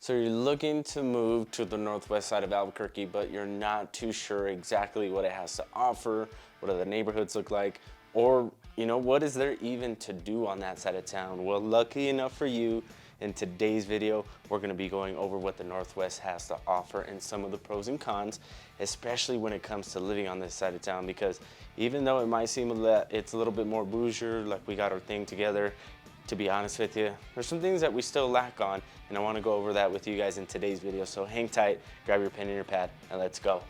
So you're looking to move to the northwest side of Albuquerque, but you're not too sure exactly what it has to offer, what do the neighborhoods look like, or what is there even to do on that side of town? Well, lucky enough for you, in today's video, we're gonna be going over what the Northwest has to offer and some of the pros and cons, especially when it comes to living on this side of town, because even though it might seem that it's a little bit more bourgeois, like we got our thing together, to be honest with you, there's some things that we still lack on, and I wanna go over that with you guys in today's video. So hang tight, grab your pen and your pad, and let's go.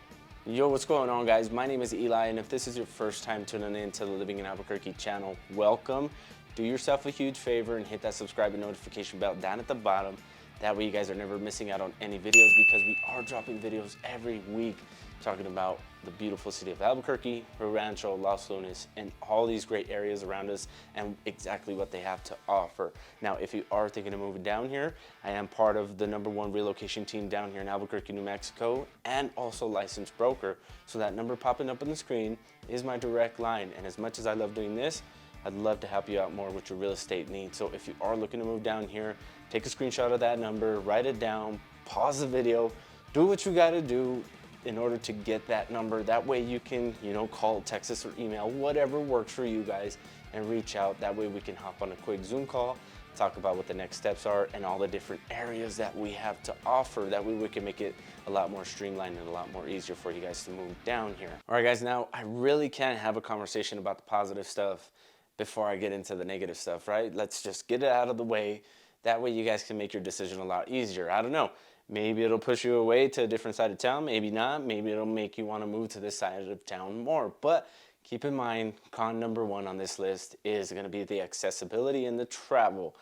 Yo, what's going on, guys? My name is Eli, and if this is your first time tuning in to the Living in Albuquerque channel, welcome. Do yourself a huge favor and hit that subscribe and notification bell down at the bottom. That way you guys are never missing out on any videos, because we are dropping videos every week talking about the beautiful city of Albuquerque, Rio Rancho, Los Lunas, and all these great areas around us and exactly what they have to offer. Now, if you are thinking of moving down here, I am part of the #1 relocation team down here in Albuquerque, New Mexico, and also licensed broker. So that number popping up on the screen is my direct line. And as much as I love doing this, I'd love to help you out more with your real estate needs. So if you are looking to move down here, take a screenshot of that number, write it down, pause the video, do what you gotta do in order to get that number. That way you can, call, text us, or email, whatever works for you guys, and reach out. That way we can hop on a quick Zoom call, talk about what the next steps are and all the different areas that we have to offer. That way we can make it a lot more streamlined and a lot more easier for you guys to move down here. All right, guys, now I really can't have a conversation about the positive stuff before I get into the negative stuff, right? Let's just get it out of the way. That way you guys can make your decision a lot easier. I don't know, maybe it'll push you away to a different side of town, maybe not. Maybe it'll make you want to move to this side of town more. But keep in mind, con #1 on this list is going to be the accessibility and the travel.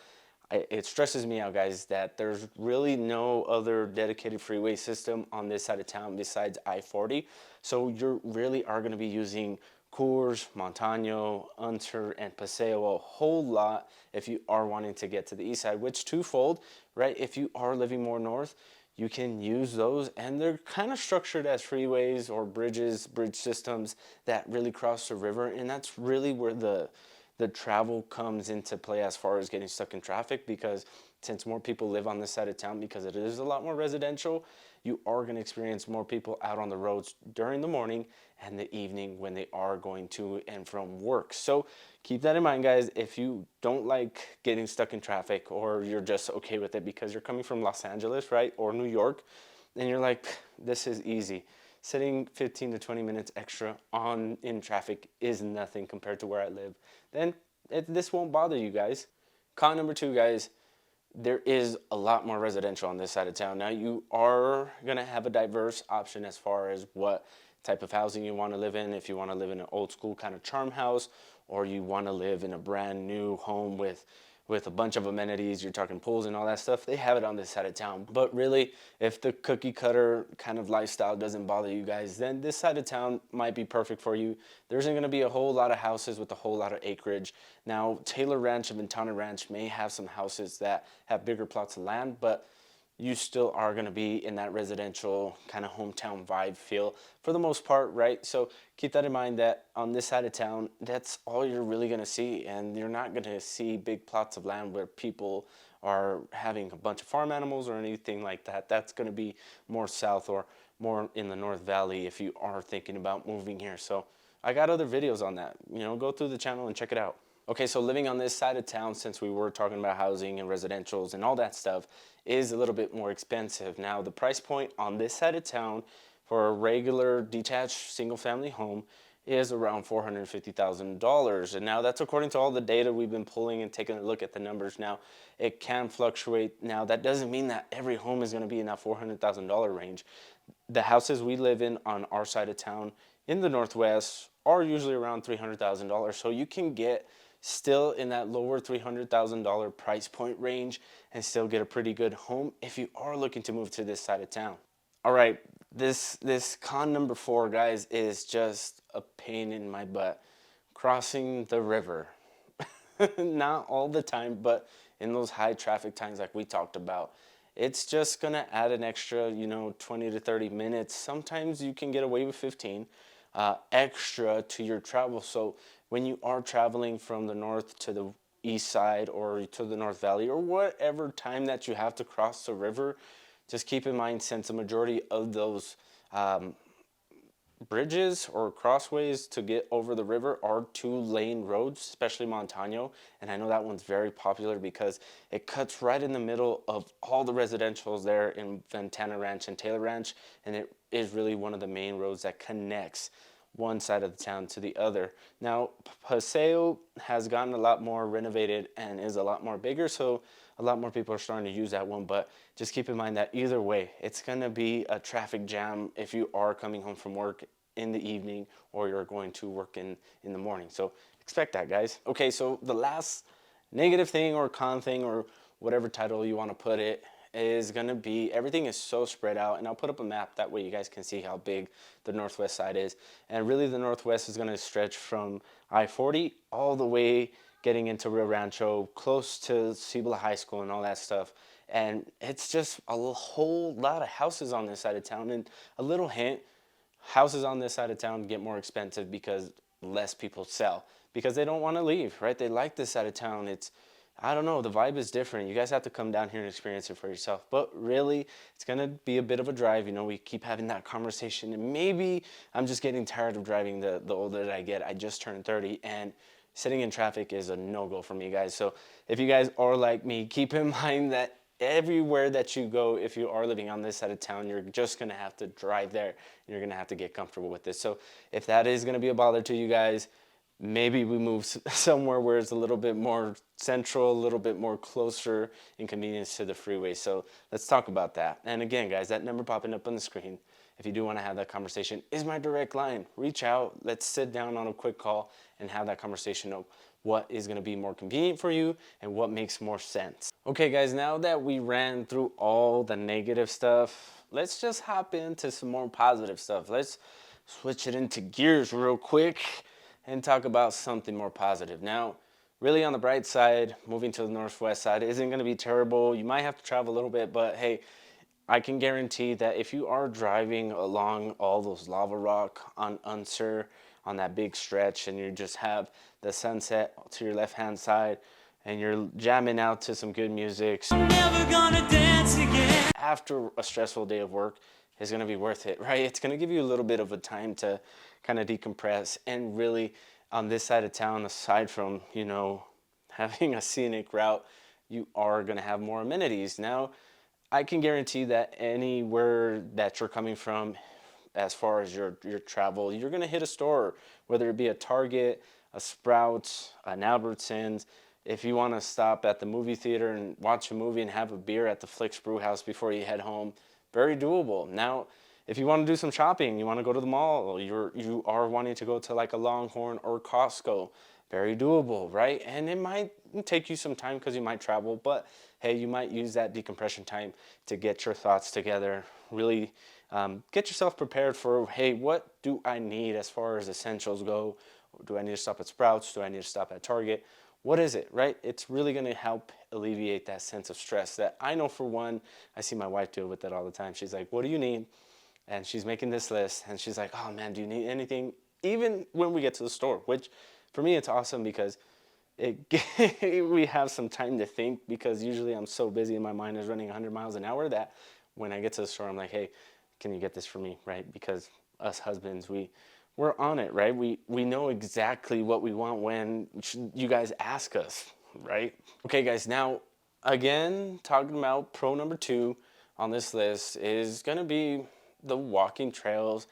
It stresses me out, guys, that there's really no other dedicated freeway system on this side of town besides I-40. So you really are going to be using Coors, Montano, Unter, and Paseo a whole lot if you are wanting to get to the east side, which twofold, right? If you are living more north, you can use those, and they're kind of structured as freeways or bridge systems that really cross the river, and that's really where the travel comes into play as far as getting stuck in traffic, because since more people live on this side of town, because it is a lot more residential, you are going to experience more people out on the roads during the morning and the evening when they are going to and from work. So keep that in mind, guys. If you don't like getting stuck in traffic, or you're just okay with it because you're coming from Los Angeles, right, or New York, and you're like, this is easy. Sitting 15 to 20 minutes extra in traffic is nothing compared to where I live, then this won't bother you guys. Con #2, guys, there is a lot more residential on this side of town. Now, you are going to have a diverse option as far as what type of housing you want to live in. If you want to live in an old school kind of charm house, or you want to live in a brand new home with a bunch of amenities, you're talking pools and all that stuff, they have it on this side of town. But really, if the cookie cutter kind of lifestyle doesn't bother you guys, then this side of town might be perfect for you. There isn't going to be a whole lot of houses with a whole lot of acreage. Now, Taylor Ranch and Ventana Ranch may have some houses that have bigger plots of land, but you still are going to be in that residential kind of hometown vibe feel for the most part, right? So keep that in mind, that on this side of town, that's all you're really going to see. And you're not going to see big plots of land where people are having a bunch of farm animals or anything like that. That's going to be more south or more in the North Valley if you are thinking about moving here. So I got other videos on that. Go through the channel and check it out. Okay, so living on this side of town, since we were talking about housing and residentials and all that stuff, is a little bit more expensive. Now, the price point on this side of town for a regular detached single-family home is around $450,000. And now that's according to all the data we've been pulling and taking a look at the numbers. Now, it can fluctuate. Now, that doesn't mean that every home is going to be in that $400,000 range. The houses we live in on our side of town in the Northwest are usually around $300,000. So you can get still in that lower $300,000 price point range and still get a pretty good home if you are looking to move to this side of town. All right, this con #4, guys, is just a pain in my butt. Crossing the river. Not all the time, but in those high traffic times like we talked about. It's just gonna add an extra, 20 to 30 minutes. Sometimes you can get away with 15 extra to your travel. So when you are traveling from the north to the east side or to the North Valley, or whatever time that you have to cross the river, just keep in mind, since the majority of those bridges or crossways to get over the river are 2-lane roads, especially Montano. And I know that one's very popular because it cuts right in the middle of all the residentials there in Ventana Ranch and Taylor Ranch. And it is really one of the main roads that connects one side of the town to the other. Now, Paseo has gotten a lot more renovated and is a lot more bigger, so a lot more people are starting to use that one. But just keep in mind that either way, it's going to be a traffic jam if you are coming home from work in the evening or you're going to work in the morning. So expect that, guys. Okay, so the last negative thing or con thing or whatever title you want to put it is going to be, everything is so spread out, and I'll put up a map that way you guys can see how big the northwest side is. And really the northwest is going to stretch from I-40 all the way getting into Rio Rancho, close to Cibola High School and all that stuff. And it's just a whole lot of houses on this side of town. And a little hint, houses on this side of town get more expensive because less people sell, because they don't want to leave, right? They like this side of town. It's, I don't know, the vibe is different. You guys have to come down here and experience it for yourself. But really, it's going to be a bit of a drive. You know, we keep having that conversation, and maybe I'm just getting tired of driving the older that I get. I just turned 30, and sitting in traffic is a no-go for me, guys. So if you guys are like me, keep in mind that everywhere that you go, if you are living on this side of town, you're just going to have to drive there. You're going to have to get comfortable with this. So if that is going to be a bother to you guys, maybe we move somewhere where it's a little bit more central, a little bit more closer in convenience to the freeway. So let's talk about that. And again, guys, that number popping up on the screen, if you do want to have that conversation, is my direct line. Reach out. Let's sit down on a quick call and have that conversation of what is going to be more convenient for you and what makes more sense. Okay, guys, now that we ran through all the negative stuff, let's just hop into some more positive stuff. Let's switch it into gears real quick and talk about something more positive. Now, really on the bright side, moving to the northwest side isn't going to be terrible. You might have to travel a little bit, but hey, I can guarantee that if you are driving along all those lava rock on Unser, on that big stretch, and you just have the sunset to your left-hand side, and you're jamming out to some good music, I'm never gonna dance again, after a stressful day of work, is going to be worth it, right? It's going to give you a little bit of a time to kind of decompress. And really, on this side of town, aside from, you know, having a scenic route, you are going to have more amenities. Now, I can guarantee that anywhere that you're coming from, as far as your travel, you're going to hit a store, whether it be a Target, a Sprouts, an Albertsons. If you want to stop at the movie theater and watch a movie and have a beer at the Flicks Brew House before you head home, very doable. Now, if you want to do some shopping, you want to go to the mall, you are wanting to go to like a Longhorn or Costco, very doable, right? And it might take you some time because you might travel, but hey, you might use that decompression time to get your thoughts together, really get yourself prepared for, hey, what do I need as far as essentials go? Do I need to stop at Sprouts? Do I need to stop at Target? What is it, right? It's really going to help alleviate that sense of stress that I know, for one, I see my wife deal with that all the time. She's like, what do you need? And she's making this list, and she's like, oh man, do you need anything? Even when we get to the store, which for me, it's awesome because we have some time to think, because usually I'm so busy and my mind is running 100 miles an hour that when I get to the store, I'm like, hey, can you get this for me, right? Because us husbands, we're on it, right? We know exactly what we want when you guys ask us, right? Okay, guys, now, again, talking about pro number 2 on this list is going to be the walking trails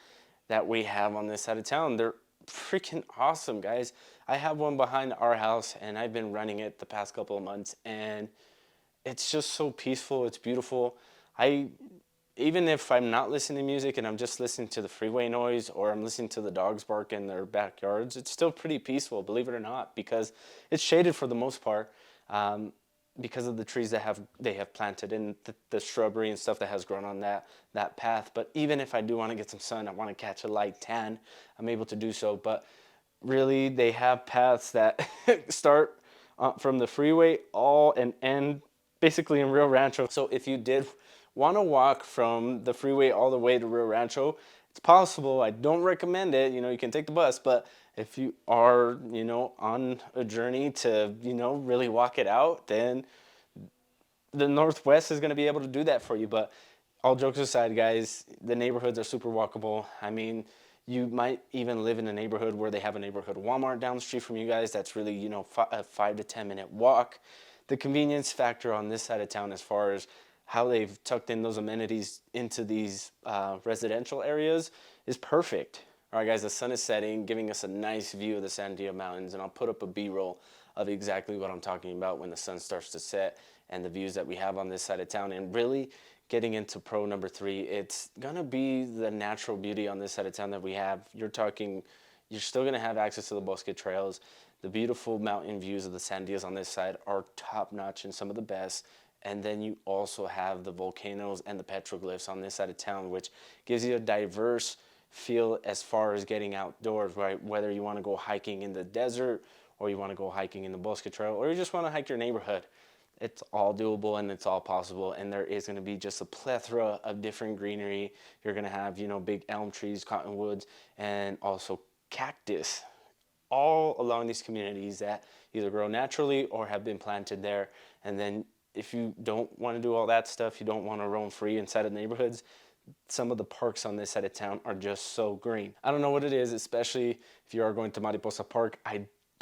that we have on this side of town. They're freaking awesome, guys. I have one behind our house, and I've been running it the past couple of months, and it's just so peaceful. It's beautiful. Even if I'm not listening to music and I'm just listening to the freeway noise, or I'm listening to the dogs bark in their backyards, it's still pretty peaceful, believe it or not, because it's shaded for the most part, because of the trees that they have planted and the shrubbery and stuff that has grown on that path. But even if I do want to get some sun, I want to catch a light tan, I'm able to do so. But really, they have paths that start from the freeway all and end basically in Rio Rancho. So if you did want to walk from the freeway all the way to Rio Rancho, it's possible. I don't recommend it. You know, you can take the bus, but if you are, you know, on a journey to, you know, really walk it out, then the Northwest is going to be able to do that for you. But all jokes aside, guys, the neighborhoods are super walkable. I mean, you might even live in a neighborhood where they have a neighborhood Walmart down the street from you guys. That's really, you know, a 5 to 10 minute walk. The convenience factor on this side of town, as far as how they've tucked in those amenities into these residential areas, is perfect. All right, guys, the sun is setting, giving us a nice view of the Sandia Mountains, and I'll put up a B-roll of exactly what I'm talking about when the sun starts to set and the views that we have on this side of town. And really getting into pro number 3, it's gonna be the natural beauty on this side of town that we have. You're still gonna have access to the Bosque trails. The beautiful mountain views of the Sandias on this side are top notch and some of the best. And then you also have the volcanoes and the petroglyphs on this side of town, which gives you a diverse feel as far as getting outdoors, right? Whether you want to go hiking in the desert, or you want to go hiking in the Bosque Trail, or you just want to hike your neighborhood. It's all doable and it's all possible, and there is going to be just a plethora of different greenery. You're going to have, you know, big elm trees, cottonwoods, and also cactus all along these communities that either grow naturally or have been planted there. And then if you don't want to do all that stuff, you don't want to roam free inside of neighborhoods, some of the parks on this side of town are just so green. I don't know what it is, especially if you are going to Mariposa Park.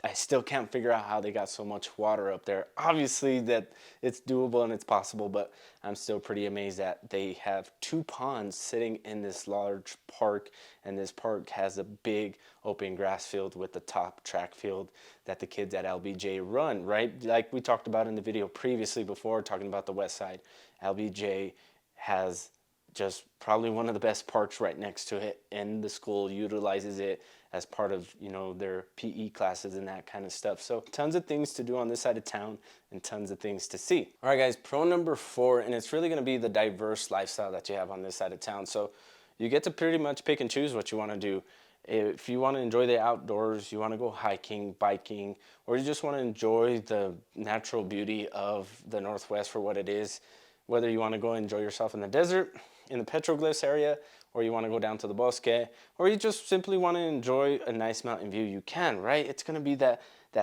I still can't figure out how they got so much water up there. Obviously that it's doable and it's possible, but I'm still pretty amazed that they have 2 ponds sitting in this large park, and this park has a big open grass field with the top track field that the kids at LBJ run, right? Like we talked about in the video previously before, talking about the west side. LBJ has just probably one of the best parks right next to it, and the school utilizes it as part of, you know, their PE classes and that kind of stuff. So tons of things to do on this side of town and tons of things to see. All right, guys, pro number 4, and it's really going to be the diverse lifestyle that you have on this side of town. So you get to pretty much pick and choose what you want to do. If you want to enjoy the outdoors, you want to go hiking, biking, or you just want to enjoy the natural beauty of the Northwest for what it is, whether you want to go enjoy yourself in the desert, in the petroglyphs area, or you want to go down to the Bosque, or you just simply want to enjoy a nice mountain view, you can, right? It's going to be that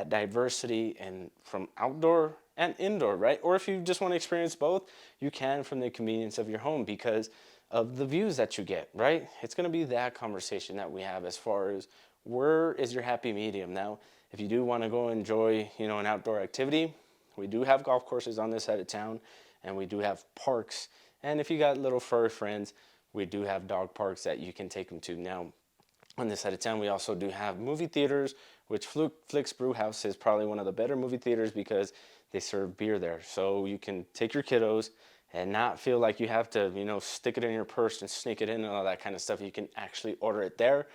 diversity, and from outdoor and indoor, right? Or if you just want to experience both, you can from the convenience of your home because of the views that you get, right? It's going to be that conversation that we have as far as where is your happy medium. Now, if you do want to go enjoy, you know, an outdoor activity, we do have golf courses on this side of town, and we do have parks. And if you got little furry friends, we do have dog parks that you can take them to. Now, on this side of town, we also do have movie theaters, which Flicks Brew House is probably one of the better movie theaters because they serve beer there. So you can take your kiddos and not feel like you have to, you know, stick it in your purse and sneak it in and all that kind of stuff. You can actually order it there.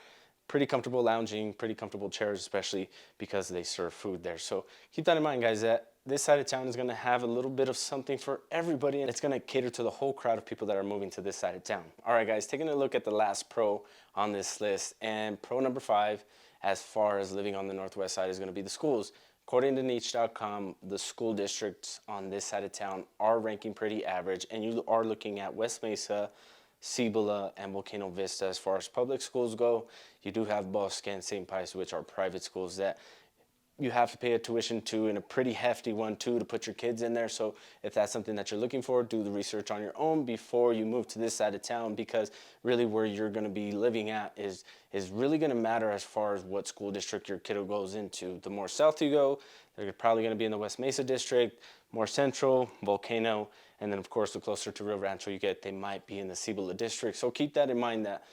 Pretty comfortable lounging, pretty comfortable chairs, especially because they serve food there. So keep that in mind, guys, that this side of town is going to have a little bit of something for everybody, and it's going to cater to the whole crowd of people that are moving to this side of town. All right, guys, taking a look at the last pro on this list, and pro number 5, as far as living on the Northwest side, is going to be the schools. According to niche.com, the school districts on this side of town are ranking pretty average, and you are looking at West Mesa, Cibola, and Volcano Vista. As far as public schools go, you do have Bosque and St. Pius, which are private schools that you have to pay a tuition to, and a pretty hefty one too, to put your kids in there. So if that's something that you're looking for, do the research on your own before you move to this side of town, because really where you're going to be living at is really going to matter as far as what school district your kiddo goes into. The more south you go, they're probably going to be in the West Mesa district, more central, Volcano, and then of course the closer to Rio Rancho you get, they might be in the Cibola district. So keep that in mind, that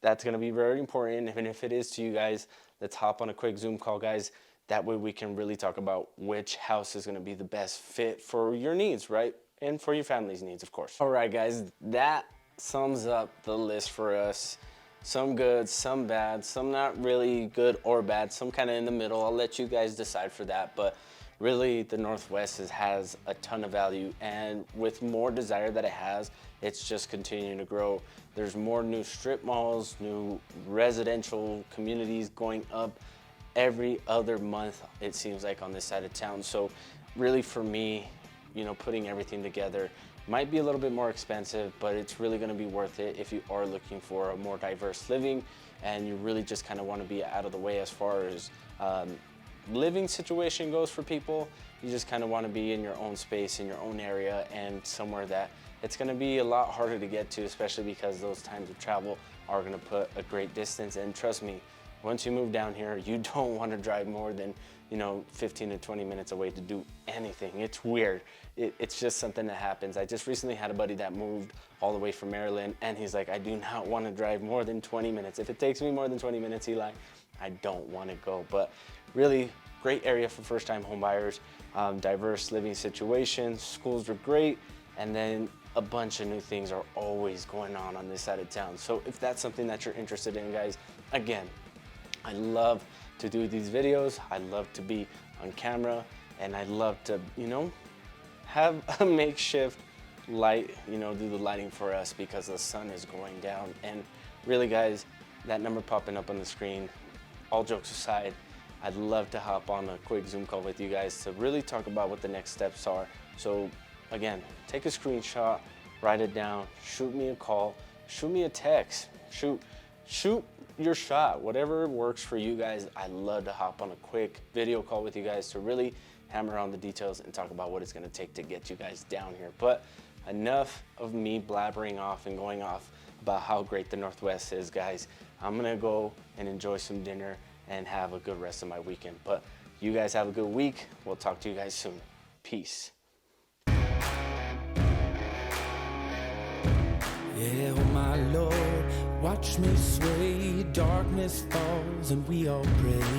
that's going to be very important. And if it is to you guys, let's hop on a quick Zoom call, guys. That way we can really talk about which house is going to be the best fit for your needs, right? And for your family's needs, of course. All right, guys, that sums up the list for us. Some good, some bad, some not really good or bad, some kind of in the middle. I'll let you guys decide for that. But really, the Northwest has a ton of value, and with more desire that it has, it's just continuing to grow. There's more new strip malls, new residential communities going up every other month, it seems like, on this side of town. So really for me, you know, putting everything together might be a little bit more expensive, but it's really going to be worth it if you are looking for a more diverse living and you really just kind of want to be out of the way as far as living situation goes for people. You just kind of want to be in your own space, in your own area, and somewhere that it's gonna be a lot harder to get to, especially because those times of travel are gonna put a great distance. And trust me, once you move down here, you don't want to drive more than 15 to 20 minutes away to do anything. It's weird. It's just something that happens. I just recently had a buddy that moved all the way from Maryland, and he's like, I do not want to drive more than 20 minutes. If it takes me more than 20 minutes, Eli, I don't want to go. But really great area for first-time homebuyers, diverse living situations, schools are great, and then a bunch of new things are always going on this side of town. So if that's something that you're interested in, guys, again, I love to do these videos. I love to be on camera, and I love to, have a makeshift light, do the lighting for us because the sun is going down. And really, guys, that number popping up on the screen, all jokes aside, I'd love to hop on a quick Zoom call with you guys to really talk about what the next steps are. So again, take a screenshot, write it down, shoot me a call, shoot me a text, shoot your shot, whatever works for you guys. I'd love to hop on a quick video call with you guys to really hammer on the details and talk about what it's gonna take to get you guys down here. But enough of me blabbering off and going off about how great the Northwest is, guys. I'm gonna go and enjoy some dinner and have a good rest of my weekend. But you guys have a good week. We'll talk to you guys soon. Peace. Yeah, oh my Lord, watch me sway, darkness falls and we all pray.